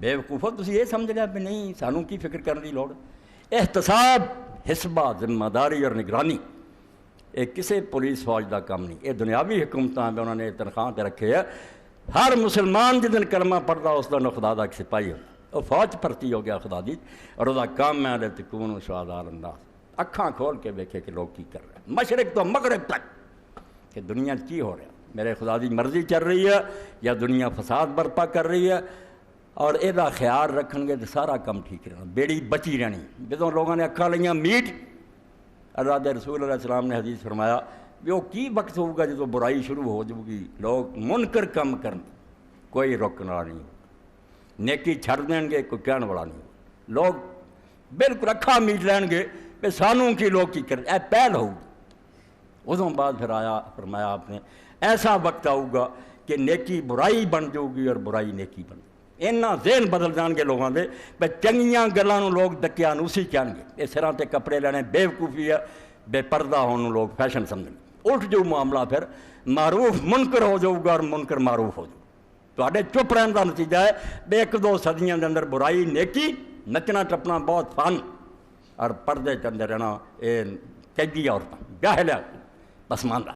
بےوقوفو تسی یہ سمجھ لیا بھی نہیں سانوں کی فکر کرنے کی لوڑ. احتساب حسبہ ذمہ داری اور نگرانی یہ کسی پولیس فوج کا کام نہیں. یہ دنیاوی حکومتاں انہوں نے تنخواہ تے رکھے ہے. ہر مسلمان جس دن کلمہ پڑھتا اس دن خدا کا ایک سپاہی ہوتا. وہ فوج بھرتی ہو گیا خدا دی اور وہ کام ہے تکون شہداء انداز. اکھاں کھول کے دیکھے کہ لوگ کی کر رہے ہیں مشرق تو مغرب تک کہ دنیا کی ہو رہا ہے. میرے خدا دی مرضی چل رہی ہے یا دنیا فساد برپا کر رہی ہے. اور یہ خیال رکھیں گے تو سارا کم ٹھیک رہنا. بیڑی بچی رہنی. جدوں لوگوں نے اکھاں لیاں میٹ اللہ دے رسول علیہ السلام نے حدیث فرمایا بھی وہ کی وقت ہوگا جدوں برائی شروع ہو جائے گی لوگ منکر کم کرن کوئی روکنے والا نہیں. نیکی چھڑ دیں گے کوئی کہنے والا نہیں. لوگ بالکل اکھاں میٹ لین گے کہ سانوں کی لوگ کی کریں. اے پہل ہوگی. ادوں بعد پھر آیا فرمایا آپ نے ایسا وقت آؤ گا کہ نیکی برائی بن جاؤ گی اور برائی نیکی بن جائے. اینا ذہن بدل جان گے لوگوں دے بے چنگیاں گلاں لوگ دکیاں اسی کہن گے. یہ سراں تے کپڑے لینے بے وقوفی ہے. بے پردہ ہونے لوگ فیشن سمجھیں گے. اٹھ جو معاملہ پھر معروف منکر ہو جاؤ گا اور منکر معروف ہو جاؤ. تو چپ رہن کا نتیجہ ہے بے ایک دو صدیاں دے اندر برائی نیکی نچنا ٹپنا بہت فن اور پردے کے اندر رہنا یہ قیدی عورتیں جاہل پسماندہ.